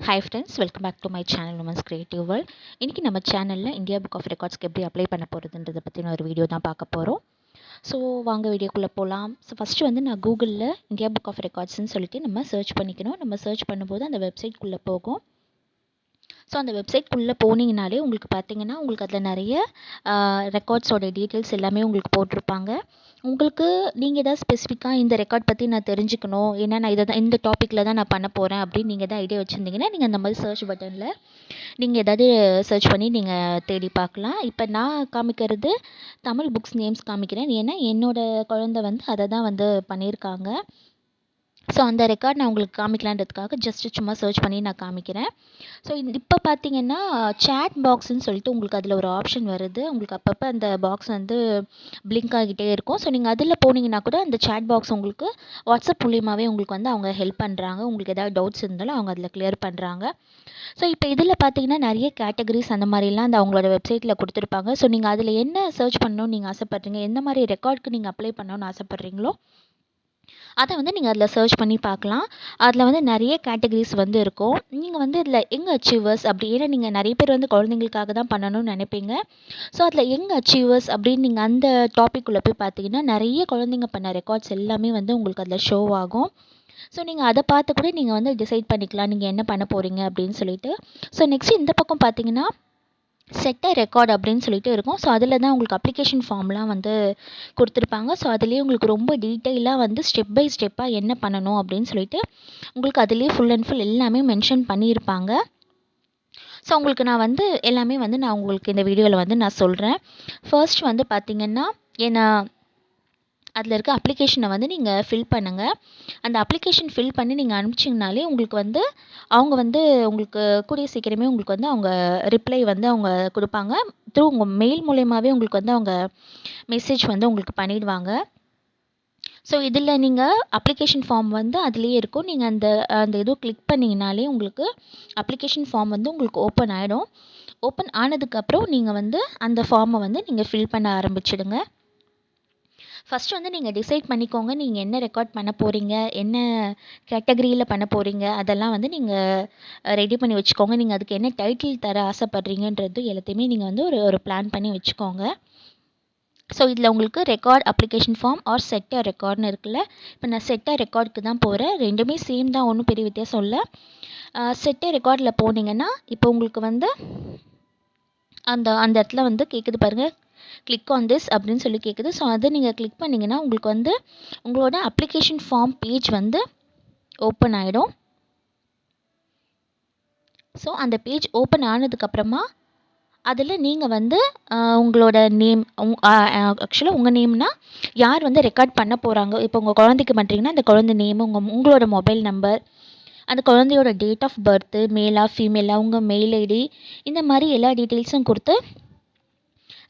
Hi friends, welcome back to my channel Women's Creative World. இன்னைக்கு நம்ம சேனல்ல India book of ரெக்கார்ட்ஸ்க்கு எப்படி apply பண்ண போகிறதுன்றதை பற்றின ஒரு வீடியோ தான் பார்க்க போகிறோம். ஸோ வாங்க வீடியோக்குள்ளே போகலாம். ஸோ ஃபஸ்ட்டு வந்து நான் கூகுளில் இந்தியா புக் ஆஃப் ரெக்கார்ட்ஸ்ன்னு சொல்லிட்டு நம்ம சர்ச் பண்ணிக்கணும். நம்ம சர்ச் பண்ணும்போது அந்த வெப்சைட்குள்ளே போகும். ஸோ அந்த வெப்சைட்குள்ளே போனீங்கனாலே உங்களுக்கு பார்த்தீங்கன்னா உங்களுக்கு அதில் நிறைய ரெக்கார்ட்ஸோட டீட்டெயில்ஸ் எல்லாமே உங்களுக்கு போட்டிருப்பாங்க. உங்களுக்கு நீங்கள் எதாவது ஸ்பெசிஃபிக்காக இந்த ரெக்கார்ட் பற்றி நான் தெரிஞ்சுக்கணும், ஏன்னா நான் இதை தான் இந்த டாப்பிக்கில் தான் நான் பண்ண போகிறேன் அப்படின்னு நீங்கள் எதாவது ஐடியா வச்சுருந்தீங்கன்னா நீங்கள் அந்த மாதிரி சர்ச் பட்டனில் நீங்கள் எதாவது சர்ச் பண்ணி நீங்கள் தேடி பார்க்கலாம். இப்போ நான் காமிக்கிறது தமிழ் புக்ஸ் நேம்ஸ் காமிக்கிறேன், ஏன்னா என்னோடய குழந்தை வந்து அதை தான் வந்து பண்ணியிருக்காங்க. ஸோ அந்த ரெக்கார்ட் நான் உங்களுக்கு காமிக்கலான்றதுக்காக ஜஸ்ட்டு சும்மா சர்ச் பண்ணி நான் காமிக்கிறேன். ஸோ இப்போ பார்த்தீங்கன்னா சேட் பாக்ஸ்ன்னு சொல்லிட்டு உங்களுக்கு அதில் ஒரு ஆப்ஷன் வருது. உங்களுக்கு அப்பப்போ அந்த பாக்ஸ் வந்து பிளிங்க் ஆகிட்டே இருக்கும். ஸோ நீங்கள் அதில் போனீங்கன்னா கூட அந்த சேட் பாக்ஸ் உங்களுக்கு வாட்ஸ்அப் மூலியமாகவே உங்களுக்கு வந்து அவங்க ஹெல்ப் பண்ணுறாங்க. உங்களுக்கு ஏதாவது டவுட்ஸ் இருந்தாலும் அவங்க அதில் கிளியர் பண்ணுறாங்க. ஸோ இப்போ இதில் பார்த்தீங்கன்னா நிறைய கேட்டகரிஸ் அந்த மாதிரிலாம் அந்த அவங்களோட வெப்சைட்டில் கொடுத்துருப்பாங்க. ஸோ நீங்கள் அதில் என்ன சர்ச் பண்ணணும்னு நீங்கள் ஆசைப்பட்றீங்க, எந்த மாதிரி ரெக்கார்டுக்கு நீங்கள் அப்ளை பண்ணணும்னு ஆசைப்பட்றீங்களோ அதை வந்து நீங்கள் அதில் சர்ச் பண்ணி பார்க்கலாம். அதில் வந்து நிறைய கேட்டகரிஸ் வந்து இருக்கும். நீங்கள் வந்து இதில் யங் அச்சீவர்ஸ் அப்படி, ஏன்னா நீங்கள் நிறைய பேர் வந்து குழந்தைங்களுக்காக தான் பண்ணணும்னு நினைப்பீங்க. ஸோ அதில் யங் அச்சீவர்ஸ் அப்படின்னு நீங்கள் அந்த டாபிக் உள்ள போய் பார்த்தீங்கன்னா நிறைய குழந்தைங்க பண்ண ரெக்கார்ட்ஸ் எல்லாமே வந்து உங்களுக்கு அதில் ஷோ ஆகும். ஸோ நீங்கள் அதை பார்த்து கூட நீங்கள் வந்து டிசைட் பண்ணிக்கலாம் நீங்கள் என்ன பண்ண போகிறீங்க அப்படின்னு சொல்லிட்டு. ஸோ நெக்ஸ்ட் இந்த பக்கம் பார்த்தீங்கன்னா செட் அ ரெக்கார்ட் அப்படின்னு சொல்லிட்டு இருக்கும். ஸோ அதில் தான் உங்களுக்கு அப்ளிகேஷன் ஃபார்ம்லாம் வந்து கொடுத்துருப்பாங்க. ஸோ அதுலேயே உங்களுக்கு ரொம்ப டீட்டெயிலாக வந்து ஸ்டெப் பை ஸ்டெப்பாக என்ன பண்ணணும் அப்படின்னு சொல்லிட்டு உங்களுக்கு அதுலேயே ஃபுல் அண்ட் ஃபுல் எல்லாமே மென்ஷன் பண்ணியிருப்பாங்க. ஸோ உங்களுக்கு நான் வந்து எல்லாமே வந்து நான் உங்களுக்கு இந்த வீடியோவில் வந்து நான் சொல்கிறேன். ஃபர்ஸ்ட் வந்து பார்த்திங்கன்னா ஏன்னா அதில் இருக்க அப்ளிகேஷனை வந்து நீங்கள் ஃபில் பண்ணுங்கள். அந்த அப்ளிகேஷன் ஃபில் பண்ணி நீங்கள் அனுப்பிச்சிங்கனாலே உங்களுக்கு வந்து அவங்க வந்து உங்களுக்கு கூடிய சீக்கிரமே உங்களுக்கு வந்து அவங்க ரிப்ளை வந்து அவங்க கொடுப்பாங்க. த்ரூ உங்கள் மெயில் மூலயமாவே உங்களுக்கு வந்து அவங்க மெசேஜ் வந்து உங்களுக்கு பண்ணிடுவாங்க. ஸோ இதில் நீங்கள் அப்ளிகேஷன் ஃபார்ம் வந்து அதுலேயே இருக்கும். நீங்கள் அந்த அந்த இதுவும் கிளிக் பண்ணிங்கனாலே உங்களுக்கு அப்ளிகேஷன் ஃபார்ம் வந்து உங்களுக்கு ஓப்பன் ஆகிடும். ஓப்பன் ஆனதுக்கப்புறம் நீங்கள் வந்து அந்த ஃபார்மை வந்து நீங்கள் ஃபில் பண்ண ஆரம்பிச்சிடுங்க. ஃபஸ்ட்டு வந்து நீங்கள் டிசைட் பண்ணிக்கோங்க நீங்கள் என்ன ரெக்கார்ட் பண்ண போகிறீங்க, என்ன கேட்டகரியில் பண்ண போகிறீங்க, அதெல்லாம் வந்து நீங்கள் ரெடி பண்ணி வச்சுக்கோங்க. நீங்கள் அதுக்கு என்ன டைட்டில் தர ஆசைப்பட்றீங்கன்றது எல்லாத்தையுமே நீங்கள் வந்து ஒரு பிளான் பண்ணி வச்சுக்கோங்க. ஸோ இதில் உங்களுக்கு record application form or set a ரெக்கார்ட்னு இருக்குல்ல. இப்போ நான் செட் அ ரெக்கார்டுக்கு தான் போகிறேன். ரெண்டுமே சேம் தான், ஒன்றும் பெரிய வித்தியாசம் இல்லை. செட் அ ரெக்கார்டில் போனீங்கன்னா இப்போ உங்களுக்கு வந்து அந்த அந்த இடத்துல வந்து கேட்குது பாருங்கள், கிளிக் ஆன் திஸ் அப்படின்னு சொல்லி கேட்குது. ஸோ அதை நீங்கள் கிளிக் பண்ணிங்கன்னா உங்களுக்கு வந்து உங்களோட அப்ளிகேஷன் ஃபார்ம் பேஜ் வந்து ஓப்பன் ஆகிடும். ஸோ அந்த பேஜ் ஓப்பன் ஆனதுக்கப்புறமா அதில் நீங்கள் வந்து உங்களோட நேம், ஆக்சுவலாக உங்கள் நேம்னா யார் வந்து ரெக்கார்ட் பண்ண போகிறாங்க, இப்போ உங்கள் குழந்தைக்கு பண்ணுறீங்கன்னா அந்த குழந்தை நேம், உங்களோட மொபைல் நம்பர், அந்த குழந்தையோட டேட் ஆஃப் பர்த்து, மேலா ஃபீமேலா, உங்கள் மெயில் ஐடி, இந்த மாதிரி எல்லா டீட்டெயில்ஸும் கொடுத்து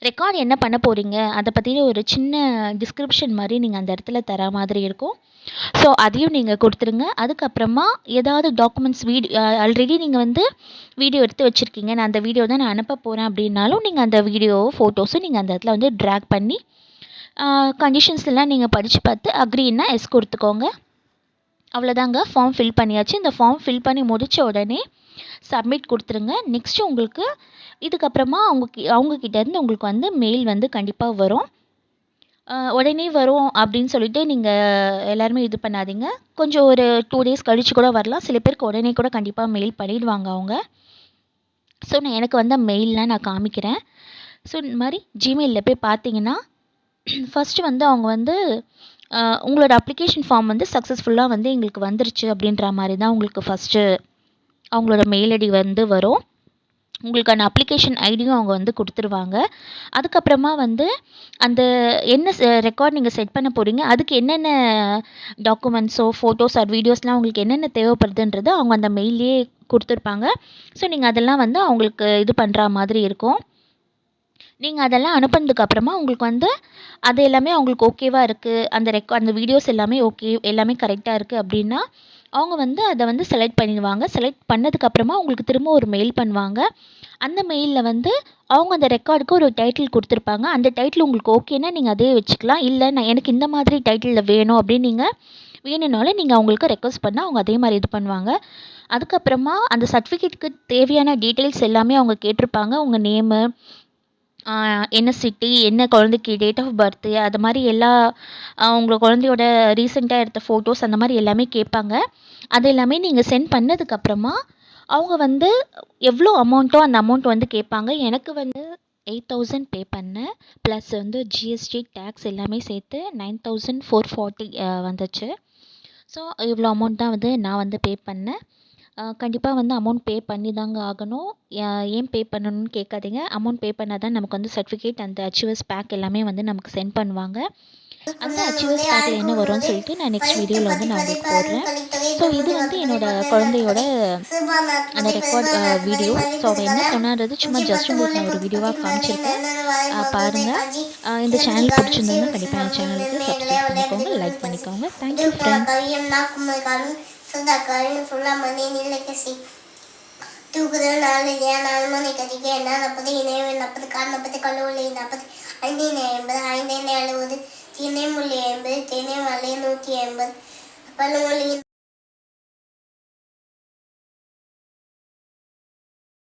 ரெக்கார்ட் என்ன பண்ண போகிறீங்க அதை பற்றின ஒரு சின்ன டிஸ்கிரிப்ஷன் மாதிரி நீங்கள் அந்த இடத்துல தர மாதிரி இருக்கும். ஸோ அதையும் நீங்கள் கொடுத்துருங்க. அதுக்கப்புறமா ஏதாவது டாக்குமெண்ட்ஸ் ஆல்ரெடி நீங்கள் வந்து வீடியோ எடுத்து வச்சுருக்கீங்க, நான் அந்த வீடியோ தான் நான் அனுப்ப போகிறேன் அப்படின்னாலும் நீங்கள் அந்த வீடியோ ஃபோட்டோஸும் நீங்கள் அந்த இடத்துல வந்து ட்ராக் பண்ணி கண்டிஷன்ஸ்லாம் நீங்கள் படித்து பார்த்து அக்ரின்னா எஸ் கொடுத்துக்கோங்க. அவ்வளோதாங்க, ஃபார்ம் ஃபில் பண்ணியாச்சு. இந்த ஃபார்ம் ஃபில் பண்ணி முடித்த உடனே சப்மிட் கொடுத்துருங்க. நெக்ஸ்ட்டு உங்களுக்கு இதுக்கப்புறமா அவங்கக்கிட்டேருந்து உங்களுக்கு வந்து மெயில் வந்து கண்டிப்பாக வரும். உடனே வரும் அப்படின்னு சொல்லிட்டு நீங்கள் எல்லாருமே இது பண்ணாதீங்க. கொஞ்சம் ஒரு 2 டேஸ் கழித்து கூட வரலாம். சில பேருக்கு உடனே கூட கண்டிப்பாக மெயில் பண்ணிடுவாங்க அவங்க. ஸோ நான் எனக்கு வந்த மெயிலெலாம் நான் காமிக்கிறேன். ஸோ இந்த மாதிரி ஜிமெயிலில் போய் பார்த்தீங்கன்னா ஃபஸ்ட்டு வந்து அவங்க வந்து உங்களோட அப்ளிகேஷன் ஃபார்ம் வந்து சக்ஸஸ்ஃபுல்லாக வந்து எங்களுக்கு வந்துருச்சு அப்படின்ற மாதிரி தான் உங்களுக்கு ஃபஸ்ட்டு அவங்களோட மெயில் ஐடி வந்து வரும். உங்களுக்கான அப்ளிகேஷன் ஐடியும் அவங்க வந்து கொடுத்துருவாங்க. அதுக்கப்புறமா வந்து அந்த என்ன ரெக்கார்ட் நீங்கள் செட் பண்ண போகிறீங்க, அதுக்கு என்னென்ன டாக்குமெண்ட்ஸோ ஃபோட்டோஸ் ஆர் வீடியோஸ்லாம் உங்களுக்கு என்னென்ன தேவைப்படுதுன்றது அவங்க அந்த மெயிலே கொடுத்துருப்பாங்க. ஸோ நீங்கள் அதெல்லாம் வந்து அவங்களுக்கு இது பண்ணுற மாதிரி இருக்கும். நீங்கள் அதெல்லாம் அனுப்புனதுக்கப்புறமா உங்களுக்கு வந்து அது எல்லாமே அவங்களுக்கு ஓகேவாக இருக்குது, அந்த வீடியோஸ் எல்லாமே ஓகே, எல்லாமே கரெக்டாக இருக்குது அப்படின்னா அவங்க வந்து அதை வந்து செலக்ட் பண்ணிடுவாங்க. செலக்ட் பண்ணதுக்கப்புறமா உங்களுக்கு திரும்ப ஒரு மெயில் பண்ணுவாங்க. அந்த மெயிலில் வந்து அவங்க அந்த ரெக்கார்டுக்கு ஒரு டைட்டில் கொடுத்துருப்பாங்க. அந்த டைட்டில் உங்களுக்கு ஓகேன்னா நீங்கள் அதே வச்சுக்கலாம். இல்லை நான் எனக்கு இந்த மாதிரி டைட்டிலில் வேணும் அப்படின்னு நீங்கள் வேணும்னாலும் நீங்கள் அவங்களுக்கு ரெக்வஸ்ட் பண்ணால் அவங்க அதே மாதிரி இது பண்ணுவாங்க. அதுக்கப்புறமா அந்த சர்டிஃபிகேட்டுக்கு தேவையான டீட்டெயில்ஸ் எல்லாமே அவங்க கேட்டிருப்பாங்க. உங்கள் நேமு, என்ன சிட்டி, என்ன குழந்தைக்கு டேட் ஆஃப் பர்த்து, அது மாதிரி எல்லா உங்கள் குழந்தையோட ரீசெண்டாக எடுத்த ஃபோட்டோஸ் அந்த மாதிரி எல்லாமே கேட்பாங்க. அது எல்லாமே நீங்கள் சென்ட் பண்ணதுக்கப்புறமா அவங்க வந்து எவ்வளோ அமௌண்ட்டோ அந்த அமௌண்ட் வந்து கேட்பாங்க. எனக்கு வந்து 8,000 பே பண்ணேன். ப்ளஸ் வந்து ஜிஎஸ்டி டேக்ஸ் எல்லாமே சேர்த்து 9,440 வந்துச்சு. ஸோ இவ்வளோ அமௌண்ட் தான் வந்து நான் வந்து பே பண்ணேன். கண்டிப்பாக வந்து அமௌண்ட் பே பண்ணி தாங்க ஆகணும். ஏன் பே பண்ணணும்னு கேட்காதீங்க. அமௌண்ட் பே பண்ணால் தான் நமக்கு வந்து சர்டிஃபிகேட் அந்த அச்சீவர்ஸ் பேக் எல்லாமே வந்து நமக்கு சென்ட் பண்ணுவாங்க. அந்த அச்சீவர்ஸ் பேக்கில் என்ன வரும்னு சொல்லிட்டு நான் நெக்ஸ்ட் வீடியோவில் வந்து நான் உங்களுக்கு போடுறேன். ஸோ இது வந்து என்னோடய குழந்தையோட அந்த ரெக்கார்ட் வீடியோ. ஸோ அவள் என்ன சொன்னான்றது சும்மா ஜஸ்ட் உங்களுக்கு நான் ஒரு வீடியோவாக காமிச்சிருக்கேன். பாருங்கள். இந்த சேனல் பிடிச்சிருந்ததுன்னா கண்டிப்பாக என் சேனலுக்கு சப்ஸ்கிரைப் பண்ணிக்கோங்க, லைக் பண்ணிக்கோங்க. Thank you friends. தூக்குதல் 4 இல்லையா 4 மணி கதிக்கு என்ன 40 இணைவு 40 கால் 40 கல்லூரி 40 5 80 5 70 திணை மொழி 80 திணை மலை 180 பல்மொழி